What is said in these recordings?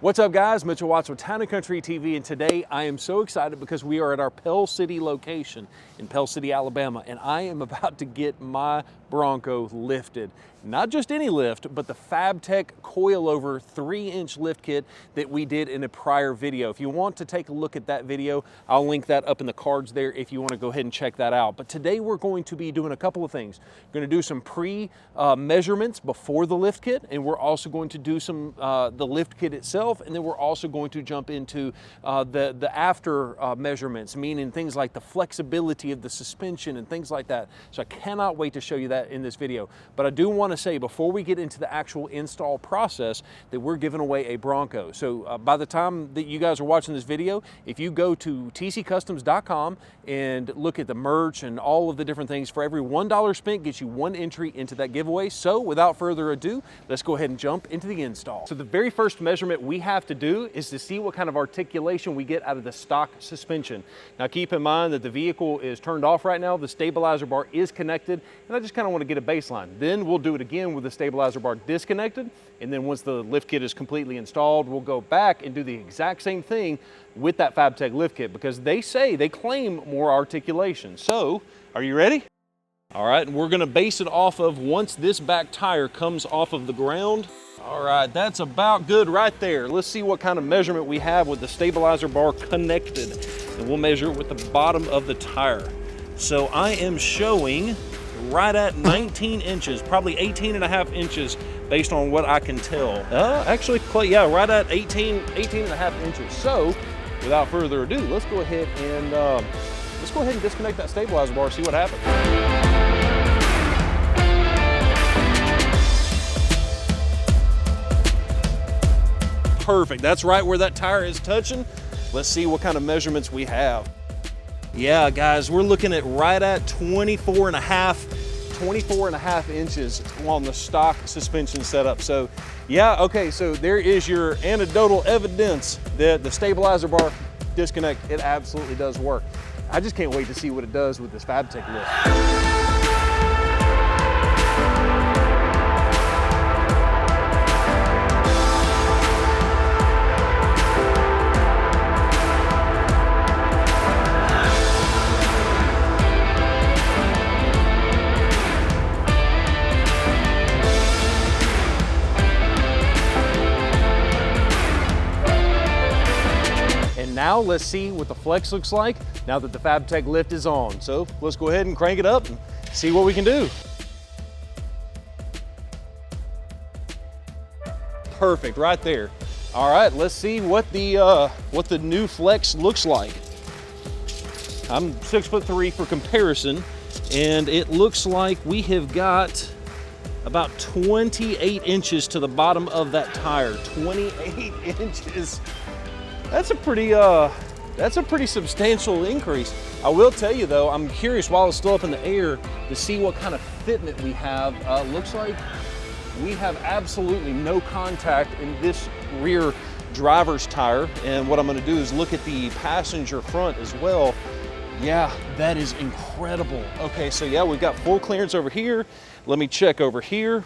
What's up guys, Mitchell Watts with Town & Country TV, and today I am so excited because we are at our Pell City location in Pell City, Alabama, and I am about to get my Bronco lifted. Not just any lift, but the Fabtech Coilover 3-inch lift kit that we did in a prior video. If you want to take a look at that video, I'll link that up in the cards there if you want to go ahead and check that out. But today we're going to be doing a couple of things. We're going to do some pre-measurements before the lift kit, and we're also going to do some the lift kit itself, and then we're also going to jump into the after measurements, meaning things like the flexibility of the suspension and things like that. So I cannot wait to show you that in this video. But I do want to say before we get into the actual install process that we're giving away a Bronco. So by the time that you guys are watching this video, if you go to TCcustoms.com and look at the merch and all of the different things, for every $1 spent gets you 1 entry into that giveaway. So without further ado, let's go ahead and jump into the install. So the very first measurement we have to do is to see what kind of articulation we get out of the stock suspension. Now keep in mind that the vehicle is turned off right now, the stabilizer bar is connected, and I just kind of want to get a baseline. Then we'll do it again with the stabilizer bar disconnected, and then once the lift kit is completely installed, we'll go back and do the exact same thing with that Fabtech lift kit, because they claim more articulation. So are you ready? All right, and we're going to base it off of once this back tire comes off of the ground. All right, that's about good right there. Let's see what kind of measurement we have with the stabilizer bar connected, and we'll measure it with the bottom of the tire. So I am showing right at 19 inches, probably 18.5 inches based on what I can tell. Actually, yeah, right at 18.5 inches. So without further ado, let's go ahead and disconnect that stabilizer bar, see what happens. Perfect, that's right where that tire is touching. Let's see what kind of measurements we have. Yeah, guys, we're looking at right at 24 and a half inches on the stock suspension setup. So yeah, okay, so there is your anecdotal evidence that the stabilizer bar disconnect, it absolutely does work. I just can't wait to see what it does with this Fabtech lift. Now let's see what the flex looks like now that the Fabtech lift is on. So let's go ahead and crank it up and see what we can do. Perfect, right there. All right, let's see what the new flex looks like. I'm 6'3" for comparison, and it looks like we have got about 28 inches to the bottom of that tire. 28 inches. That's a pretty substantial increase. I will tell you though, I'm curious while it's still up in the air to see what kind of fitment we have. Looks like we have absolutely no contact in this rear driver's tire. And what I'm gonna do is look at the passenger front as well. Yeah, that is incredible. Okay, so yeah, we've got full clearance over here. Let me check over here.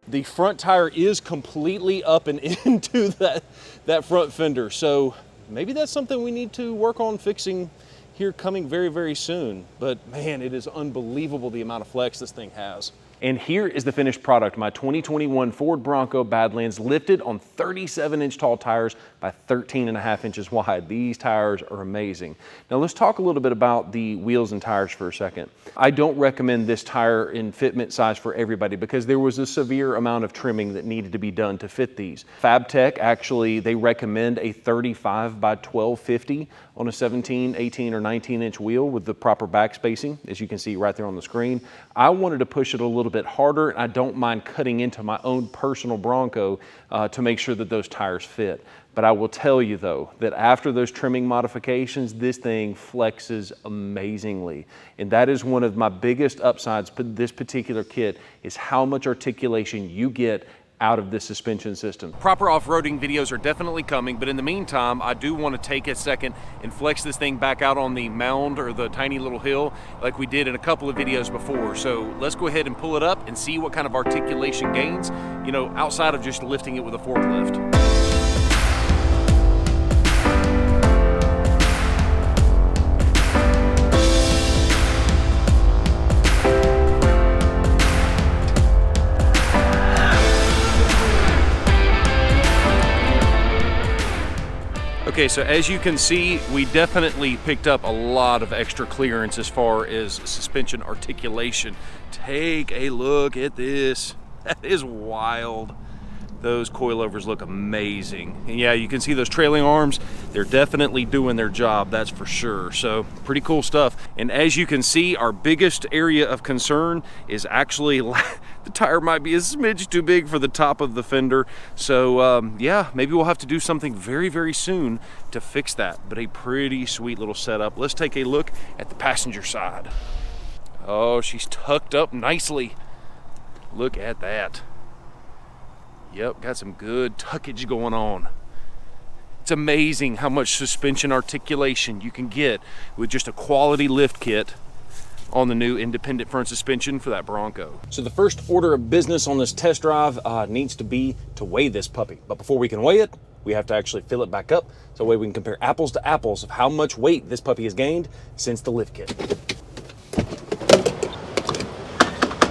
The front tire is completely up and into that front fender. So maybe that's something we need to work on fixing here coming very, very soon. But man, it is unbelievable the amount of flex this thing has. And here is the finished product, my 2021 Ford Bronco Badlands, lifted on 37-inch tall tires by 13.5 inches wide. These tires are amazing. Now let's talk a little bit about the wheels and tires for a second. I don't recommend this tire in fitment size for everybody because there was a severe amount of trimming that needed to be done to fit these. Fabtech, actually, they recommend a 35 by 1250 on a 17, 18, or 19-inch wheel with the proper back spacing, as you can see right there on the screen. I wanted to push it a little bit harder, and I don't mind cutting into my own personal Bronco to make sure that those tires fit. But I will tell you though, that after those trimming modifications, this thing flexes amazingly. And that is one of my biggest upsides with this particular kit, is how much articulation you get out of this suspension system. Proper off-roading videos are definitely coming, but in the meantime, I do want to take a second and flex this thing back out on the mound or the tiny little hill like we did in a couple of videos before. So let's go ahead and pull it up and see what kind of articulation gains, you know, outside of just lifting it with a forklift. Okay, so as you can see, we definitely picked up a lot of extra clearance as far as suspension articulation. Take a look at this. That is wild. Those coilovers look amazing. And yeah, you can see those trailing arms. They're definitely doing their job, that's for sure. So pretty cool stuff. And as you can see, our biggest area of concern is actually the tire might be a smidge too big for the top of the fender. So yeah, maybe we'll have to do something very, very soon to fix that. But a pretty sweet little setup. Let's take a look at the passenger side. Oh, she's tucked up nicely. Look at that. Yep, got some good tuckage going on. It's amazing how much suspension articulation you can get with just a quality lift kit on the new independent front suspension for that Bronco. So the first order of business on this test drive needs to be to weigh this puppy. But before we can weigh it, we have to actually fill it back up so that way we can compare apples to apples of how much weight this puppy has gained since the lift kit.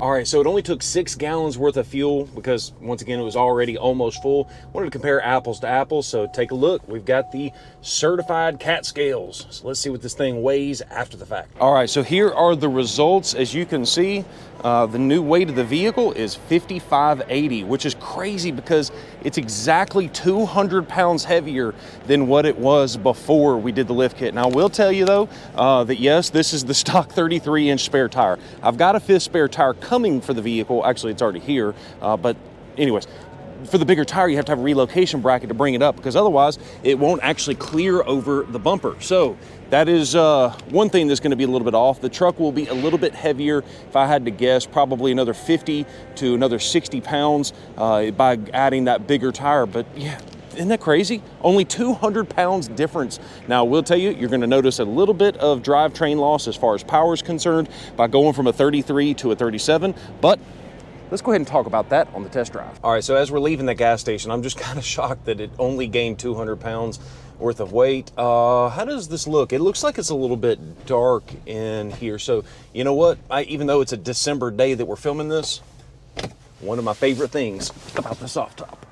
All right, so it only took 6 gallons worth of fuel because once again, it was already almost full. Wanted to compare apples to apples, so take a look. We've got the certified cat scales. So let's see what this thing weighs after the fact. All right, so here are the results. As you can see, the new weight of the vehicle is 5580, which is crazy because it's exactly 200 pounds heavier than what it was before we did the lift kit. Now, I will tell you though, that yes, this is the stock 33-inch spare tire. I've got a 5th spare tire coming for the vehicle. Actually, it's already here, but anyways, for the bigger tire, you have to have a relocation bracket to bring it up because otherwise it won't actually clear over the bumper. So that is one thing that's going to be a little bit off. The truck will be a little bit heavier, if I had to guess, probably another 50 to another 60 pounds by adding that bigger tire. But yeah, isn't that crazy? Only 200 pounds difference. Now, I will tell you, you're going to notice a little bit of drivetrain loss as far as power is concerned by going from a 33 to a 37, but let's go ahead and talk about that on the test drive. All right, so as we're leaving the gas station, I'm just kind of shocked that it only gained 200 pounds worth of weight. How does this look? It looks like it's a little bit dark in here. So you know what? Even though it's a December day that we're filming this, one of my favorite things about the soft top.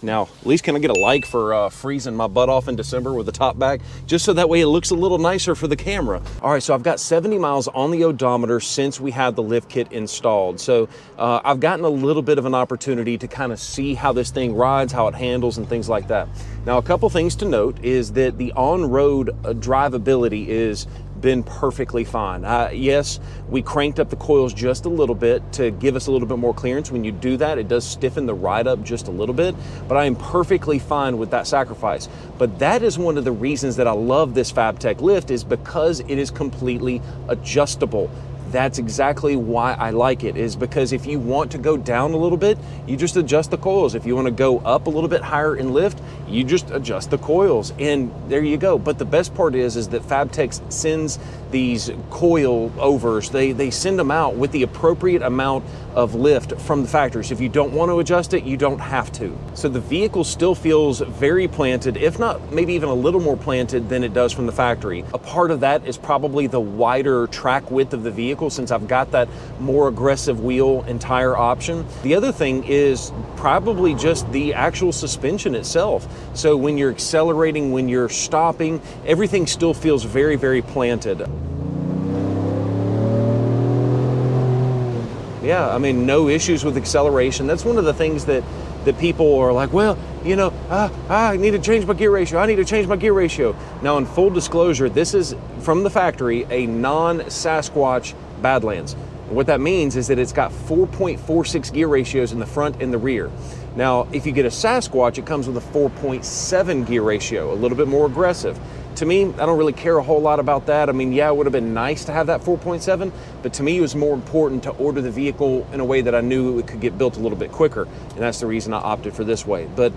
Now, at least can I get a like for freezing my butt off in December with the top back, just so that way it looks a little nicer for the camera. All right, so I've got 70 miles on the odometer since we had the lift kit installed. So I've gotten a little bit of an opportunity to kind of see how this thing rides, how it handles and things like that. Now, a couple things to note is that the on-road drivability is been perfectly fine. Yes, we cranked up the coils just a little bit to give us a little bit more clearance. When you do that, it does stiffen the ride up just a little bit, but I am perfectly fine with that sacrifice. But that is one of the reasons that I love this Fabtech Lift, is because it is completely adjustable. That's exactly why I like it, is because if you want to go down a little bit, you just adjust the coils. If you want to go up a little bit higher in lift, you just adjust the coils, and there you go. But the best part is that Fabtech sends these coil overs. They send them out with the appropriate amount of lift from the factory. So if you don't want to adjust it, you don't have to. So the vehicle still feels very planted, if not maybe even a little more planted than it does from the factory. A part of that is probably the wider track width of the vehicle, since I've got that more aggressive wheel and tire option. The other thing is probably just the actual suspension itself. So when you're accelerating, when you're stopping, everything still feels very, very planted. Yeah, I mean, no issues with acceleration. That's one of the things that people are like, well, you know, I need to change my gear ratio. I need to change my gear ratio. Now, in full disclosure, this is from the factory, a non-Sasquatch Badlands. And what that means is that it's got 4.46 gear ratios in the front and the rear. Now, if you get a Sasquatch, it comes with a 4.7 gear ratio, a little bit more aggressive. To me, I don't really care a whole lot about that. I mean, yeah, it would have been nice to have that 4.7, but to me, it was more important to order the vehicle in a way that I knew it could get built a little bit quicker. And that's the reason I opted for this way. But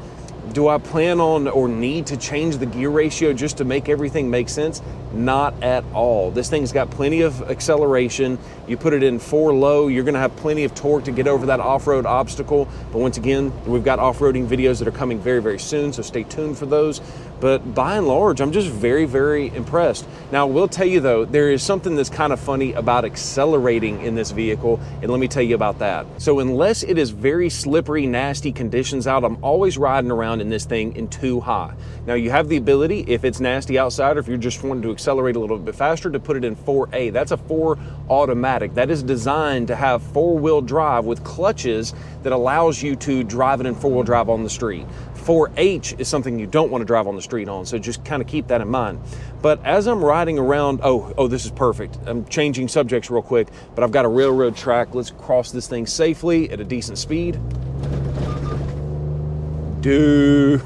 do I plan on or need to change the gear ratio just to make everything make sense? Not at all. This thing's got plenty of acceleration. You put it in 4 low, you're gonna have plenty of torque to get over that off-road obstacle. But once again, we've got off-roading videos that are coming very, very soon, so stay tuned for those. But by and large, I'm just very, very impressed. Now, I will tell you though, there is something that's kind of funny about accelerating in this vehicle, and let me tell you about that. So unless it is very slippery, nasty conditions out, I'm always riding around in this thing in 2 high. Now, you have the ability, if it's nasty outside, or if you're just wanting to accelerate a little bit faster, to put it in 4A. That's a 4 automatic. That is designed to have 4-wheel drive with clutches that allows you to drive it in 4-wheel drive on the street. 4H is something you don't want to drive on the street on, so just kind of keep that in mind. But as I'm riding around, oh, this is perfect. I'm changing subjects real quick, but I've got a railroad track. Let's cross this thing safely at a decent speed. Dude,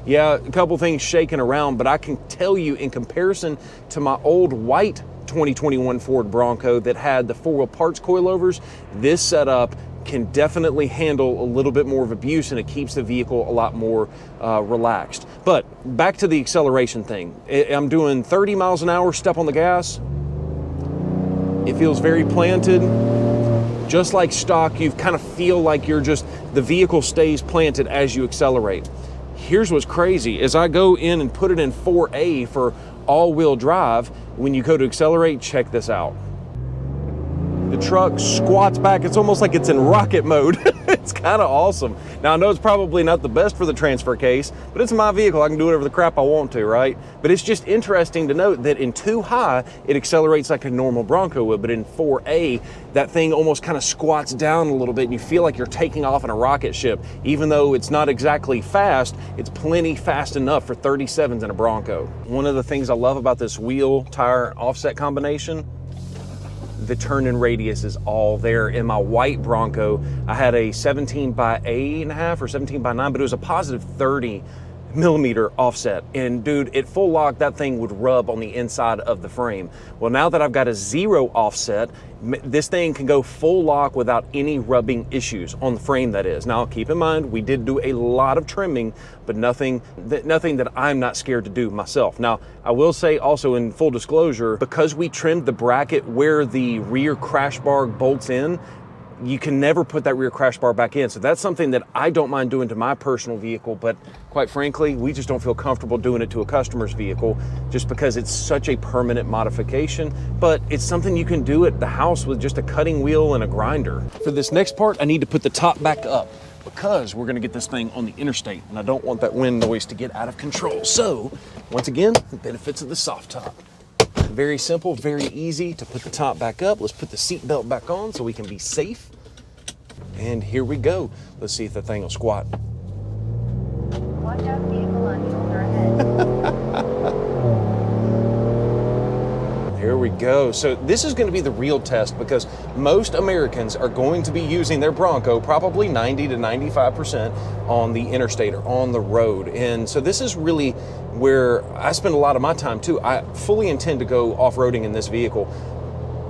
yeah, a couple things shaking around, but I can tell you, in comparison to my old white 2021 Ford Bronco that had the 4-wheel parts coilovers, this setup can definitely handle a little bit more of abuse, and it keeps the vehicle a lot more relaxed. But back to the acceleration thing. I'm doing 30 miles an hour, step on the gas. It feels very planted. Just like stock, you kind of feel like the vehicle stays planted as you accelerate. Here's what's crazy. As I go in and put it in 4A for all-wheel drive, when you go to accelerate, check this out. The truck squats back. It's almost like it's in rocket mode. It's kind of awesome. Now, I know it's probably not the best for the transfer case, but it's my vehicle. I can do whatever the crap I want to, right? But it's just interesting to note that in 2 high, it accelerates like a normal Bronco would, but in 4A, that thing almost kind of squats down a little bit, and you feel like you're taking off in a rocket ship. Even though it's not exactly fast, it's plenty fast enough for 37s in a Bronco. One of the things I love about this wheel tire offset combination, the turn-in radius is all there. In my white Bronco, I had a 17 by 8.5 or 17 by 9, but it was a positive 30 millimeter offset. And dude, at full lock, that thing would rub on the inside of the frame. Well, now that I've got a 0 offset, this thing can go full lock without any rubbing issues on the frame, that is. Now, keep in mind, we did do a lot of trimming, but nothing that I'm not scared to do myself. Now, I will say also, in full disclosure, because we trimmed the bracket where the rear crash bar bolts in, you can never put that rear crash bar back in. So that's something that I don't mind doing to my personal vehicle, but quite frankly, we just don't feel comfortable doing it to a customer's vehicle just because it's such a permanent modification. But it's something you can do at the house with just a cutting wheel and a grinder. For this next part, I need to put the top back up because we're gonna get this thing on the interstate, and I don't want that wind noise to get out of control. So, once again, the benefits of the soft top. Very simple, very easy to put the top back up. Let's put the seat belt back on so we can be safe. And here we go. Let's see if the thing will squat. Watch out, vehicle on shoulder ahead. Here we go. So this is going to be the real test, because most Americans are going to be using their Bronco probably 90 to 95% on the interstate or on the road. And so this is really where I spend a lot of my time too. I fully intend to go off-roading in this vehicle,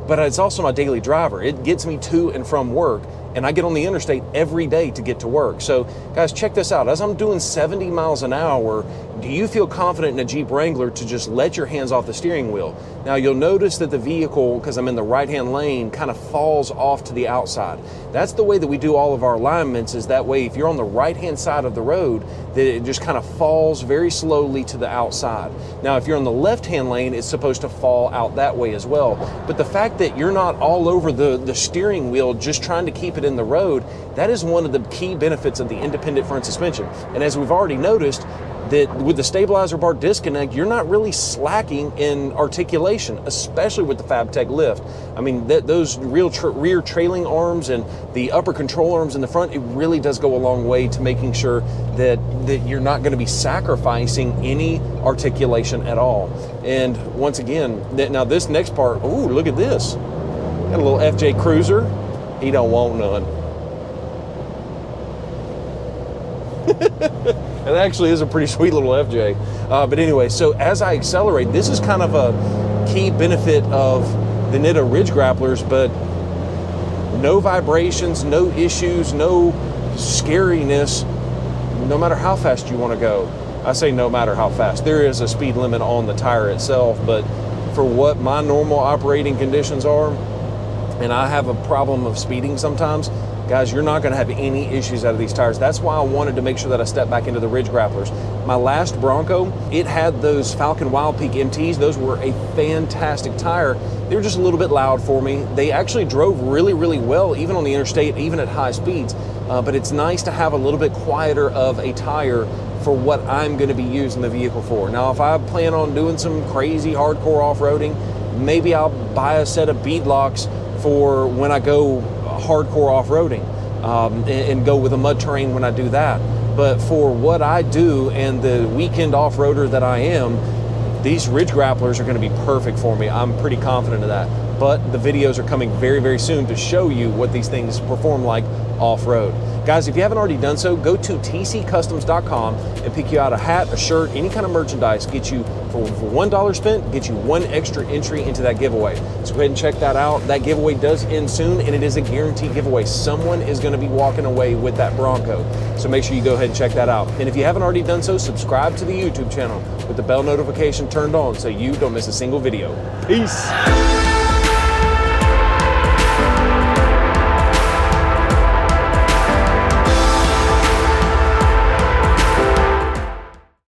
but it's also my daily driver. It gets me to and from work, and I get on the interstate every day to get to work. So guys, check this out. As I'm doing 70 miles an hour, do you feel confident in a Jeep Wrangler to just let your hands off the steering wheel? Now you'll notice that the vehicle, because I'm in the right-hand lane, kind of falls off to the outside. That's the way that we do all of our alignments, is that way if you're on the right-hand side of the road, that it just kind of falls very slowly to the outside. Now if you're on the left-hand lane, it's supposed to fall out that way as well. But the fact that you're not all over the steering wheel just trying to keep it in the road, that is one of the key benefits of the independent front suspension. And as we've already noticed, that with the stabilizer bar disconnect, you're not really slacking in articulation, especially with the Fabtech Lift. I mean, those rear trailing arms and the upper control arms in the front, it really does go a long way to making sure that you're not going to be sacrificing any articulation at all. And once again, now this next part, ooh, look at this. Got a little FJ Cruiser. He don't want none. It actually is a pretty sweet little FJ. But anyway, so as I accelerate, this is kind of a key benefit of the Nitto Ridge Grapplers, but no vibrations, no issues, no scariness, no matter how fast you want to go. I say no matter how fast. There is a speed limit on the tire itself, but for what my normal operating conditions are, and I have a problem of speeding sometimes, guys, you're not gonna have any issues out of these tires. That's why I wanted to make sure that I step back into the ridge grapplers. My last Bronco, it had those Falcon Wild Peak MTs. Those were a fantastic tire. They were just a little bit loud for me. They actually drove really, really well, even on the interstate, even at high speeds. But it's nice to have a little bit quieter of a tire for what I'm gonna be using the vehicle for. Now, if I plan on doing some crazy hardcore off-roading, maybe I'll buy a set of beadlocks for when I go hardcore off-roading and go with a mud terrain when I do that. But for what I do and the weekend off-roader that I am, these ridge grapplers are going to be perfect for me. I'm pretty confident of that. But the videos are coming very, very soon to show you what these things perform like off-road. Guys, if you haven't already done so, go to TCcustoms.com and pick you out a hat, a shirt, any kind of merchandise. Get you, for $1 spent, get you 1 extra entry into that giveaway. So go ahead and check that out. That giveaway does end soon, and it is a guaranteed giveaway. Someone is going to be walking away with that Bronco. So make sure you go ahead and check that out. And if you haven't already done so, subscribe to the YouTube channel with the bell notification turned on so you don't miss a single video. Peace.